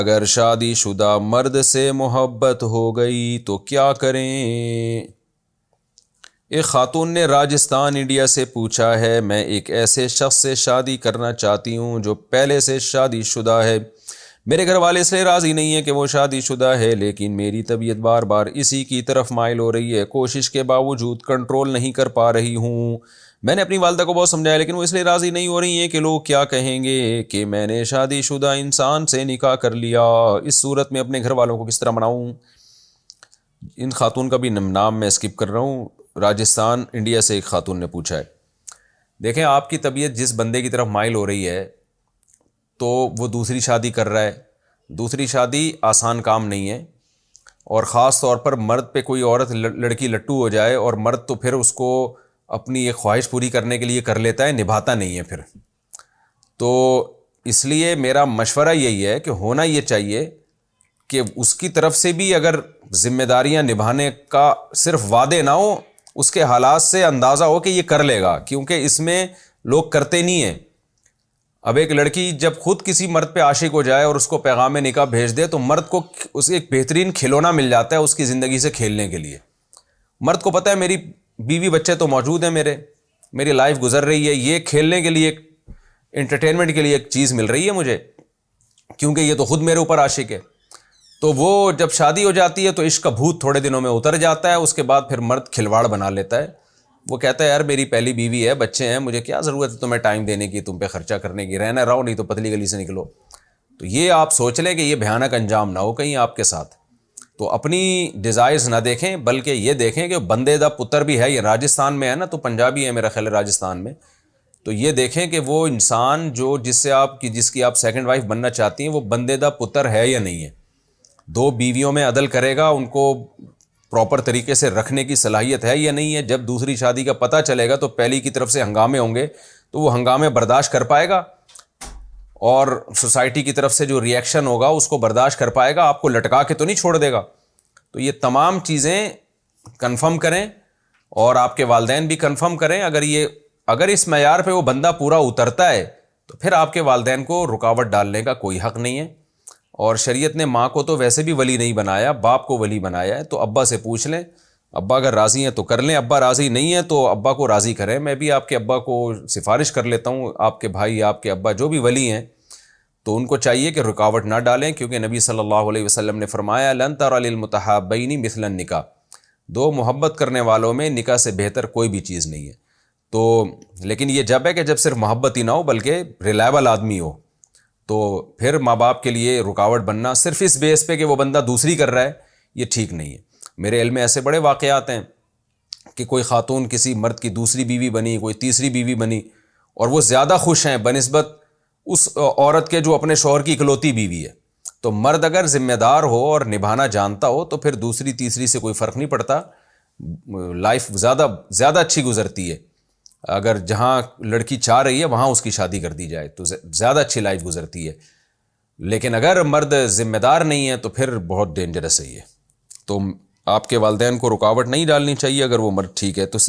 اگر شادی شدہ مرد سے محبت ہو گئی تو کیا کریں؟ ایک خاتون نے راجستھان انڈیا سے پوچھا ہے، میں ایک ایسے شخص سے شادی کرنا چاہتی ہوں جو پہلے سے شادی شدہ ہے۔ میرے گھر والے اس لیے راضی نہیں ہیں کہ وہ شادی شدہ ہے، لیکن میری طبیعت بار بار اسی کی طرف مائل ہو رہی ہے۔ کوشش کے باوجود کنٹرول نہیں کر پا رہی ہوں۔ میں نے اپنی والدہ کو بہت سمجھایا، لیکن وہ اس لیے راضی نہیں ہو رہی ہیں کہ لوگ کیا کہیں گے کہ میں نے شادی شدہ انسان سے نکاح کر لیا۔ اس صورت میں اپنے گھر والوں کو کس طرح مناؤں؟ ان خاتون کا بھی نام میں اسکپ کر رہا ہوں۔ راجستھان انڈیا سے ایک خاتون نے پوچھا ہے، دیکھیں آپ کی طبیعت جس بندے کی طرف مائل ہو رہی ہے تو وہ دوسری شادی کر رہا ہے۔ دوسری شادی آسان کام نہیں ہے، اور خاص طور پر مرد پہ کوئی عورت لڑکی لٹو ہو جائے اور مرد تو پھر اس کو اپنی ایک خواہش پوری کرنے کے لیے کر لیتا ہے، نبھاتا نہیں ہے پھر۔ تو اس لیے میرا مشورہ یہی ہے کہ ہونا یہ چاہیے کہ اس کی طرف سے بھی اگر ذمہ داریاں نبھانے کا صرف وعدے نہ ہو، اس کے حالات سے اندازہ ہو کہ یہ کر لے گا، کیونکہ اس میں لوگ کرتے نہیں ہیں۔ اب ایک لڑکی جب خود کسی مرد پہ عاشق ہو جائے اور اس کو پیغام نکاح بھیج دے تو مرد کو اسے ایک بہترین کھلونا مل جاتا ہے اس کی زندگی سے کھیلنے کے لیے۔ مرد کو پتہ ہے میری بیوی بچے تو موجود ہیں، میری لائف گزر رہی ہے، یہ کھیلنے کے لیے ایک انٹرٹینمنٹ کے لیے ایک چیز مل رہی ہے مجھے، کیونکہ یہ تو خود میرے اوپر عاشق ہے۔ تو وہ جب شادی ہو جاتی ہے تو عشق کا بھوت تھوڑے دنوں میں اتر جاتا ہے، اس کے بعد پھر مرد کھلواڑ بنا لیتا ہے۔ وہ کہتا ہے یار میری پہلی بیوی ہے، بچے ہیں، مجھے کیا ضرورت ہے تمہیں ٹائم دینے کی، تم پہ خرچہ کرنے کی، رہنا رہو نہیں تو پتلی گلی سے نکلو۔ تو یہ آپ سوچ لیں کہ یہ بھیانک انجام نہ ہو کہیں آپ کے ساتھ۔ تو اپنی ڈیزائرز نہ دیکھیں، بلکہ یہ دیکھیں کہ بندے دا پتر بھی ہے، یہ راجستھان میں ہے نا، تو پنجابی ہے میرا خیال ہے راجستھان میں، تو یہ دیکھیں کہ وہ انسان جو جس کی آپ سیکنڈ وائف بننا چاہتی ہیں وہ بندے دا پتر ہے یا نہیں ہے۔ دو بیویوں میں عدل کرے گا، ان کو پراپر طریقے سے رکھنے کی صلاحیت ہے یا نہیں ہے۔ جب دوسری شادی کا پتہ چلے گا تو پہلی کی طرف سے ہنگامے ہوں گے تو وہ ہنگامے برداشت کر پائے گا، اور سوسائٹی کی طرف سے جو ری ایکشن ہوگا اس کو برداشت کر پائے گا، آپ کو لٹکا کے تو نہیں چھوڑ دے گا۔ تو یہ تمام چیزیں کنفرم کریں، اور آپ کے والدین بھی کنفرم کریں۔ اگر اس معیار پہ وہ بندہ پورا اترتا ہے تو پھر آپ کے والدین کو رکاوٹ ڈالنے کا کوئی حق نہیں ہے۔ اور شریعت نے ماں کو تو ویسے بھی ولی نہیں بنایا، باپ کو ولی بنایا ہے۔ تو ابا سے پوچھ لیں، ابا اگر راضی ہیں تو کر لیں، ابا راضی نہیں ہیں تو ابا کو راضی کریں۔ میں بھی آپ کے ابا کو سفارش کر لیتا ہوں، آپ کے بھائی، آپ کے ابا جو بھی ولی ہیں تو ان کو چاہیے کہ رکاوٹ نہ ڈالیں، کیونکہ نبی صلی اللہ علیہ وسلم نے فرمایا لن تر للمتحابین مثل النکاح، دو محبت کرنے والوں میں نکاح سے بہتر کوئی بھی چیز نہیں ہے۔ تو لیکن یہ جب ہے کہ جب صرف محبت ہی نہ ہو بلکہ ریلائبل آدمی ہو، تو پھر ماں باپ کے لیے رکاوٹ بننا صرف اس بیس پہ کہ وہ بندہ دوسری کر رہا ہے، یہ ٹھیک نہیں ہے۔ میرے علم میں ایسے بڑے واقعات ہیں کہ کوئی خاتون کسی مرد کی دوسری بیوی بنی، کوئی تیسری بیوی بنی، اور وہ زیادہ خوش ہیں بنسبت اس عورت کے جو اپنے شوہر کی اکلوتی بیوی ہے۔ تو مرد اگر ذمہ دار ہو اور نبھانا جانتا ہو تو پھر دوسری تیسری سے کوئی فرق نہیں پڑتا، لائف زیادہ اچھی گزرتی ہے۔ اگر جہاں لڑکی چاہ رہی ہے وہاں اس کی شادی کر دی جائے تو زیادہ اچھی لائف گزرتی ہے، لیکن اگر مرد ذمہ دار نہیں ہے تو پھر بہت ڈینجرس ہے یہ۔ تو آپ کے والدین کو رکاوٹ نہیں ڈالنی چاہیے، اگر وہ مرد ٹھیک ہے تو